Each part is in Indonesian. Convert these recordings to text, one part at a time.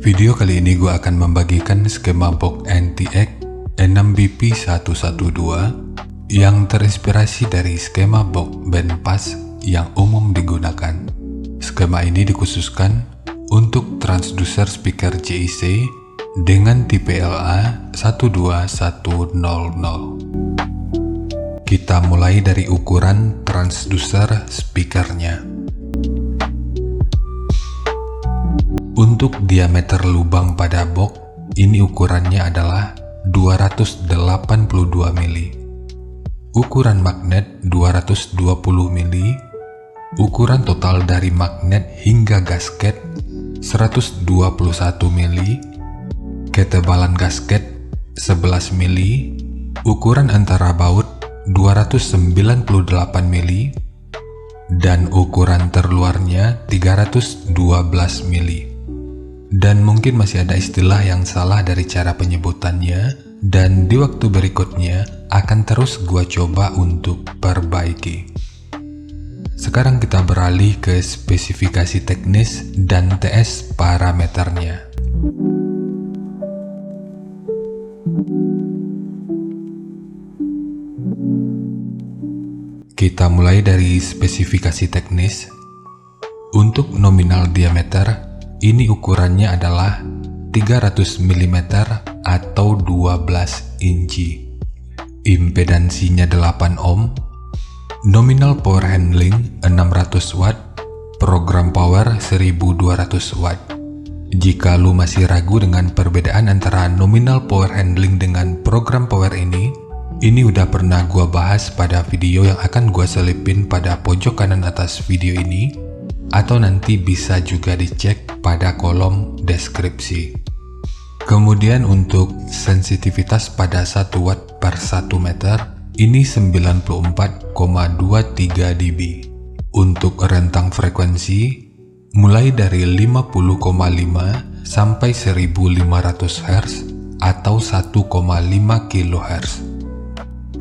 Video kali ini gue akan membagikan skema box NTX 6BP112 yang terinspirasi dari skema box bandpass yang umum digunakan. Skema ini dikhususkan untuk transducer speaker JIC dengan tipe LA12100. Kita mulai dari ukuran transducer speakernya. Untuk diameter lubang pada box, ini ukurannya adalah 282 mili. Ukuran magnet 220 mili. Ukuran total dari magnet hingga gasket 121 mili. Ketebalan gasket 11 mili. Ukuran antara baut 298 mili. Dan ukuran terluarnya 312 mili. Dan mungkin masih ada istilah yang salah dari cara penyebutannya, dan di waktu berikutnya akan terus gua coba untuk perbaiki. Sekarang kita beralih ke spesifikasi teknis dan TS parameternya. Kita mulai dari spesifikasi teknis. Untuk nominal diameter, ini ukurannya adalah 300 mm atau 12 inci. Impedansinya 8 ohm. Nominal power handling 600 watt. Program power 1200 watt. Jika lu masih ragu dengan perbedaan antara nominal power handling dengan program power ini udah pernah gua bahas pada video yang akan gua selipin pada pojok kanan atas video ini, atau nanti bisa juga dicek pada kolom deskripsi. Kemudian untuk sensitivitas pada 1 watt per 1 meter, ini 94,23 dB. Untuk rentang frekuensi, mulai dari 50,5 sampai 1500 Hz atau 1,5 kHz.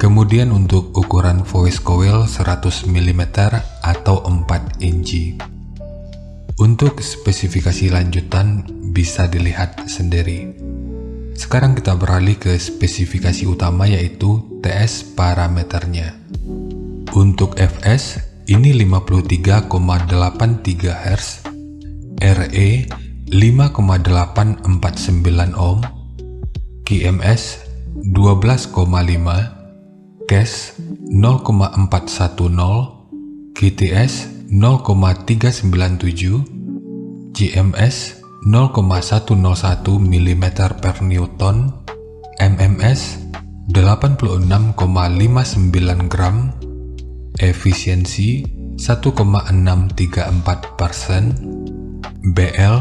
Kemudian untuk ukuran voice coil 100 mm atau 4 inci. Untuk spesifikasi lanjutan bisa dilihat sendiri. Sekarang kita beralih ke spesifikasi utama, yaitu TS parameternya. Untuk Fs ini 53,83 Hz, RE 5,849 ohm, QMS 12,5, Cache 0,410, QTS 0,397, GMS 0,101 mm per Newton, MMS 86,59 gram, efisiensi 1,634%, BL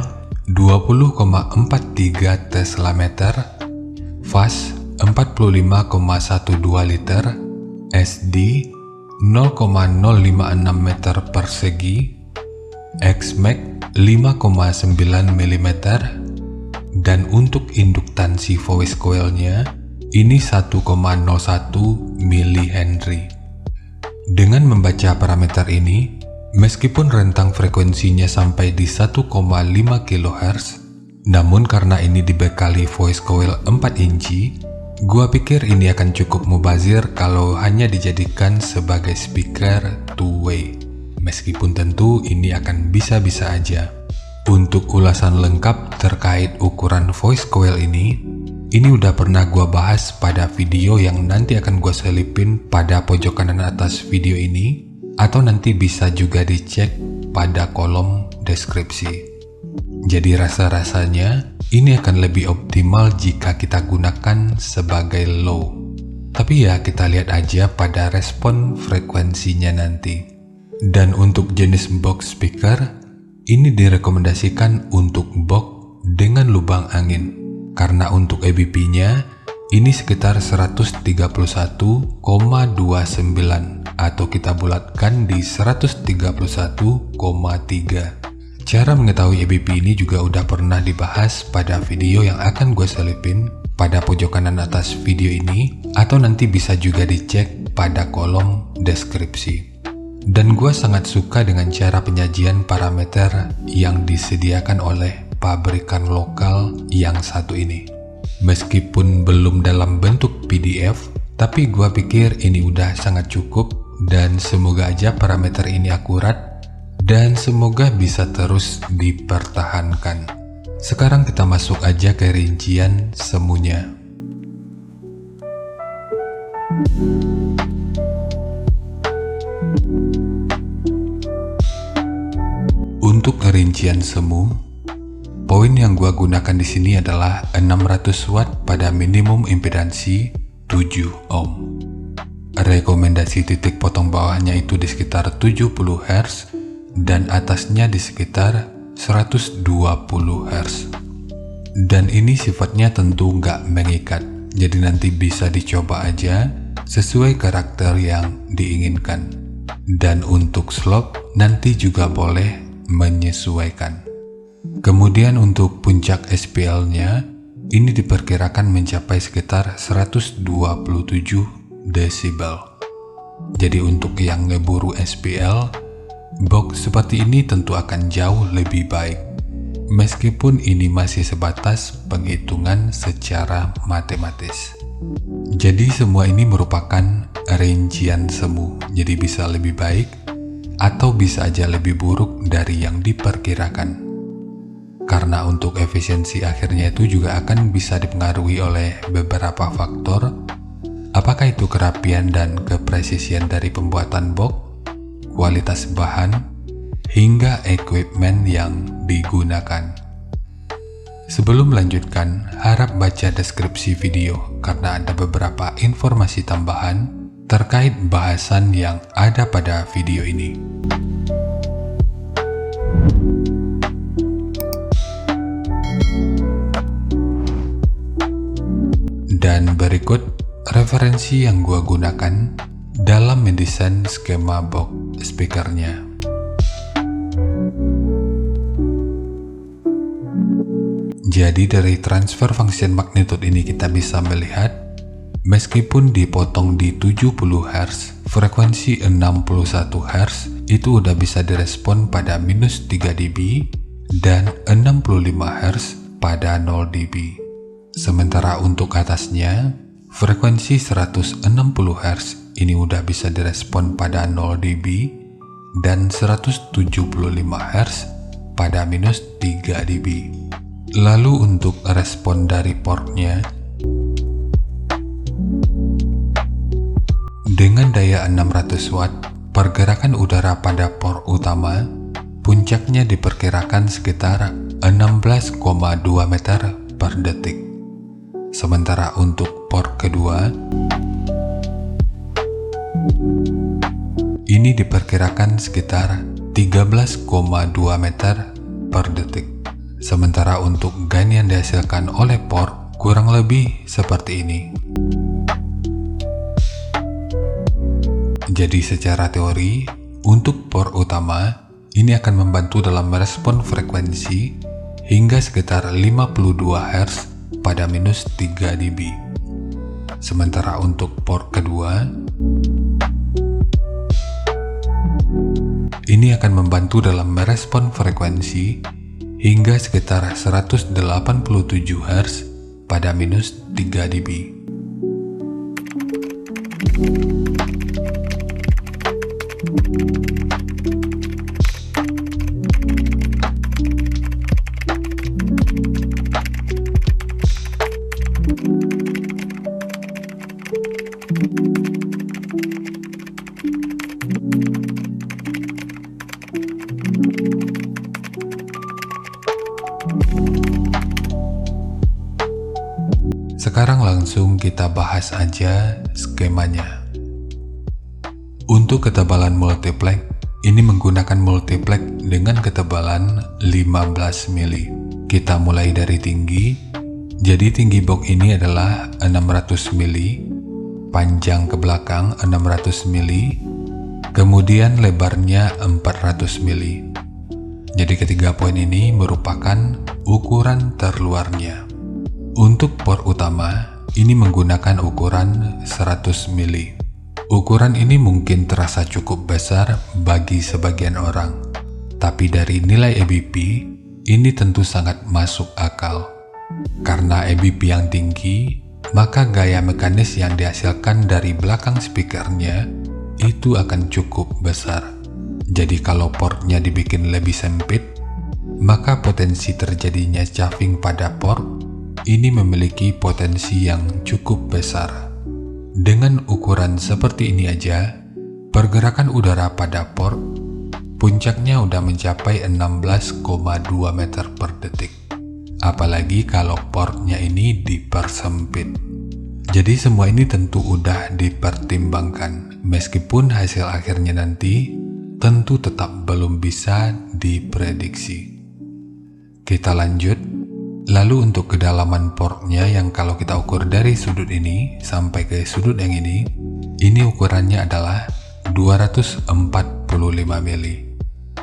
20,43 Tesla meter, fast 45,12 liter, SD 0,056 meter persegi, Xmax 5,9 mm, dan untuk induktansi voice coilnya ini 1,01 mH. Dengan membaca parameter ini, meskipun rentang frekuensinya sampai di 1,5 kHz, namun karena ini dibekali voice coil 4 inci, gua pikir ini akan cukup mubazir kalau hanya dijadikan sebagai speaker two-way. Meskipun tentu ini akan bisa-bisa aja. Untuk ulasan lengkap terkait ukuran voice coil ini udah pernah gua bahas pada video yang nanti akan gua selipin pada pojok kanan atas video ini, atau nanti bisa juga dicek pada kolom deskripsi. Jadi rasa-rasanya ini akan lebih optimal jika kita gunakan sebagai low. Tapi ya kita lihat aja pada respon frekuensinya nanti. Dan untuk jenis box speaker, ini direkomendasikan untuk box dengan lubang angin. Karena untuk EBP-nya, ini sekitar 131,29 atau kita bulatkan di 131,3. Cara mengetahui EBP ini juga udah pernah dibahas pada video yang akan gue selipin pada pojok kanan atas video ini, atau nanti bisa juga dicek pada kolom deskripsi. Dan gue sangat suka dengan cara penyajian parameter yang disediakan oleh pabrikan lokal yang satu ini. Meskipun belum dalam bentuk PDF, tapi gua pikir ini udah sangat cukup dan semoga aja parameter ini akurat dan semoga bisa terus dipertahankan. Sekarang kita masuk aja ke rincian semuanya. Untuk rincian semu, poin yang gua gunakan di sini adalah 600 watt pada minimum impedansi 7 ohm. Rekomendasi titik potong bawahnya itu di sekitar 70 Hz dan atasnya di sekitar 120 Hz. Dan ini sifatnya tentu nggak mengikat, jadi nanti bisa dicoba aja sesuai karakter yang diinginkan. Dan untuk slope nanti juga boleh menyesuaikan. Kemudian untuk puncak SPL-nya, ini diperkirakan mencapai sekitar 127 desibel. Jadi untuk yang ngeburu SPL, box seperti ini tentu akan jauh lebih baik. Meskipun ini masih sebatas penghitungan secara matematis. Jadi semua ini merupakan rincian semu, jadi bisa lebih baik atau bisa aja lebih buruk dari yang diperkirakan. Karena untuk efisiensi akhirnya itu juga akan bisa dipengaruhi oleh beberapa faktor, apakah itu kerapian dan kepresisian dari pembuatan box, kualitas bahan, hingga equipment yang digunakan. Sebelum melanjutkan, harap baca deskripsi video karena ada beberapa informasi tambahan terkait bahasan yang ada pada video ini. Dan berikut referensi yang gua gunakan dalam mendesain skema box speakernya. Jadi dari transfer function magnitude ini kita bisa melihat meskipun dipotong di 70 Hz, frekuensi 61 Hz itu udah bisa direspon pada minus 3 dB dan 65 Hz pada 0 dB. Sementara untuk atasnya, frekuensi 160 Hz ini udah bisa direspon pada 0 dB dan 175 Hz pada minus 3 dB. Lalu untuk respon dari portnya, dengan daya 600 watt, pergerakan udara pada port utama, puncaknya diperkirakan sekitar 16,2 meter per detik. Sementara untuk port kedua, ini diperkirakan sekitar 13,2 meter per detik. Sementara untuk gain yang dihasilkan oleh port kurang lebih seperti ini. Jadi secara teori, untuk port utama, ini akan membantu dalam merespon frekuensi hingga sekitar 52 Hz pada minus 3 dB. Sementara untuk port kedua, ini akan membantu dalam merespon frekuensi hingga sekitar 187 Hz pada minus 3 dB. Sekarang langsung kita bahas aja skemanya. Untuk ketebalan multiplex, ini menggunakan multiplex dengan ketebalan 15 mili. Kita mulai dari tinggi. Jadi tinggi box ini adalah 600 mili, panjang ke belakang 600 mili, kemudian lebarnya 400 mili. Jadi ketiga poin ini merupakan ukuran terluarnya. Untuk port utama, ini menggunakan ukuran 100 mili. Ukuran ini mungkin terasa cukup besar bagi sebagian orang, tapi dari nilai EBP, ini tentu sangat masuk akal. Karena EBP yang tinggi, maka gaya mekanis yang dihasilkan dari belakang speakernya itu akan cukup besar. Jadi kalau portnya dibikin lebih sempit, maka potensi terjadinya chuffing pada port ini memiliki potensi yang cukup besar. Dengan ukuran seperti ini aja, pergerakan udara pada port puncaknya udah mencapai 16,2 meter per detik. Apalagi kalau portnya ini dipersempit. Jadi semua ini tentu udah dipertimbangkan. Meskipun hasil akhirnya nanti tentu tetap belum bisa diprediksi. Kita lanjut. Lalu untuk kedalaman portnya yang kalau kita ukur dari sudut ini sampai ke sudut yang ini ukurannya adalah 245 mili.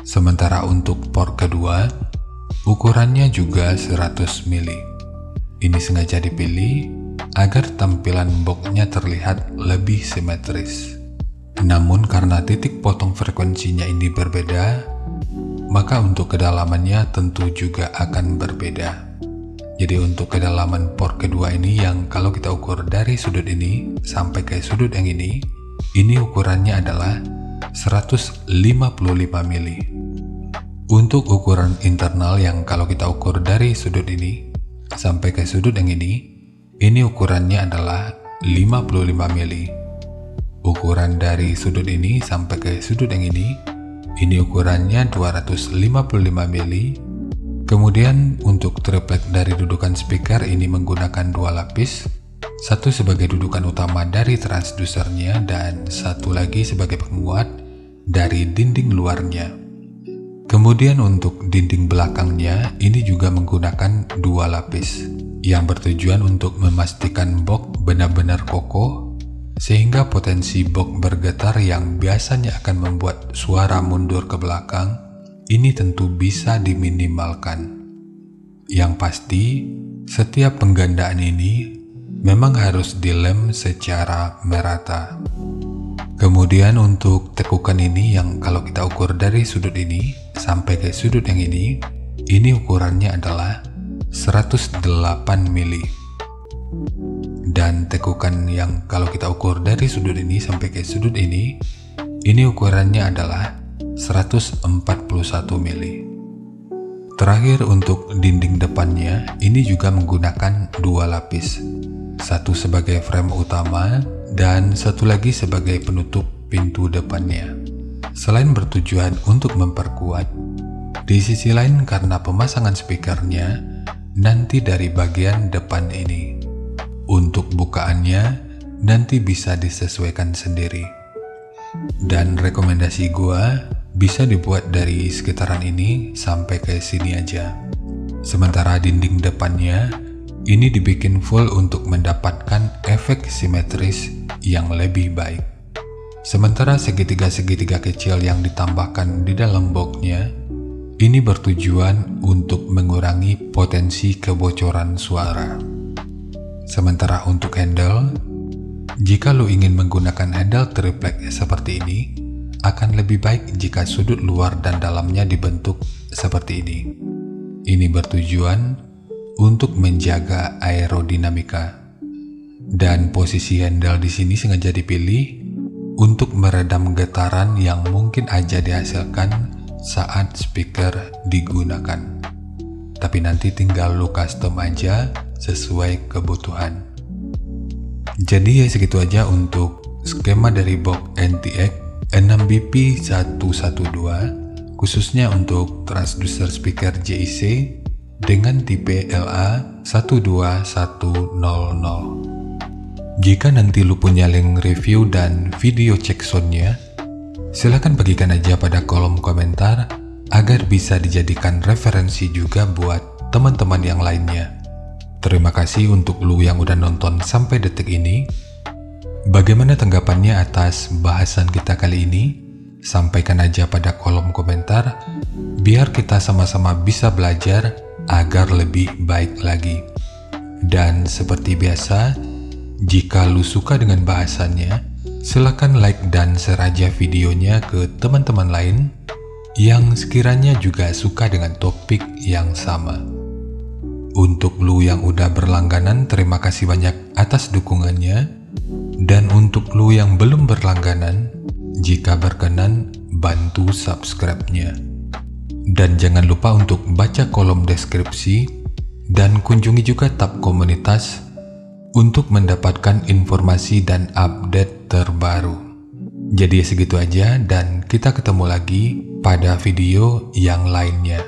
Sementara untuk port kedua, ukurannya juga 100 mili. Ini sengaja dipilih agar tampilan boxnya terlihat lebih simetris. Namun karena titik potong frekuensinya ini berbeda, maka untuk kedalamannya tentu juga akan berbeda. Jadi untuk kedalaman port kedua ini yang kalau kita ukur dari sudut ini sampai ke sudut yang ini ukurannya adalah 155 mili. Untuk ukuran internal yang kalau kita ukur dari sudut ini sampai ke sudut yang ini ukurannya adalah 55 mili. Ukuran dari sudut ini sampai ke sudut yang ini ukurannya 255 mili. Kemudian untuk triplek dari dudukan speaker ini menggunakan dua lapis, satu sebagai dudukan utama dari transdusernya dan satu lagi sebagai penguat dari dinding luarnya. Kemudian untuk dinding belakangnya ini juga menggunakan dua lapis yang bertujuan untuk memastikan box benar-benar kokoh sehingga potensi box bergetar yang biasanya akan membuat suara mundur ke belakang ini tentu bisa diminimalkan. Yang pasti, setiap penggandaan ini memang harus dilem secara merata. Kemudian untuk tekukan ini yang kalau kita ukur dari sudut ini sampai ke sudut yang ini ukurannya adalah 108 mili. Dan tekukan yang kalau kita ukur dari sudut ini sampai ke sudut ini ukurannya adalah 141 mili. Terakhir untuk dinding depannya ini juga menggunakan dua lapis, satu sebagai frame utama dan satu lagi sebagai penutup pintu depannya. Selain bertujuan untuk memperkuat, di sisi lain karena pemasangan speakernya nanti dari bagian depan ini. Untuk bukaannya nanti bisa disesuaikan sendiri. Dan rekomendasi gua bisa dibuat dari sekitaran ini sampai ke sini aja. Sementara dinding depannya ini dibikin full untuk mendapatkan efek simetris yang lebih baik. Sementara segitiga-segitiga kecil yang ditambahkan di dalam boxnya ini bertujuan untuk mengurangi potensi kebocoran suara. Sementara untuk handle, jika lo ingin menggunakan handle triplek seperti ini, akan lebih baik jika sudut luar dan dalamnya dibentuk seperti ini. Ini bertujuan untuk menjaga aerodinamika. Dan posisi handle di sini sengaja dipilih untuk meredam getaran yang mungkin aja dihasilkan saat speaker digunakan. Tapi nanti tinggal lo custom aja sesuai kebutuhan. Jadi ya segitu aja untuk skema dari box NTX 6BP112 khususnya untuk transducer speaker JIC dengan tipe LA12100. Jika nanti lu punya link review dan video cek soundnya, silahkan bagikan aja pada kolom komentar agar bisa dijadikan referensi juga buat teman-teman yang lainnya. Terima kasih untuk lu yang udah nonton sampai detik ini. Bagaimana tanggapannya atas bahasan kita kali ini? Sampaikan aja pada kolom komentar, biar kita sama-sama bisa belajar agar lebih baik lagi. Dan seperti biasa, jika lu suka dengan bahasannya, silakan like dan share aja videonya ke teman-teman lain yang sekiranya juga suka dengan topik yang sama. Untuk lu yang udah berlangganan, terima kasih banyak atas dukungannya. Dan untuk lu yang belum berlangganan, jika berkenan, bantu subscribe-nya. Dan jangan lupa untuk baca kolom deskripsi dan kunjungi juga tab komunitas untuk mendapatkan informasi dan update terbaru. Jadi segitu aja, dan kita ketemu lagi pada video yang lainnya.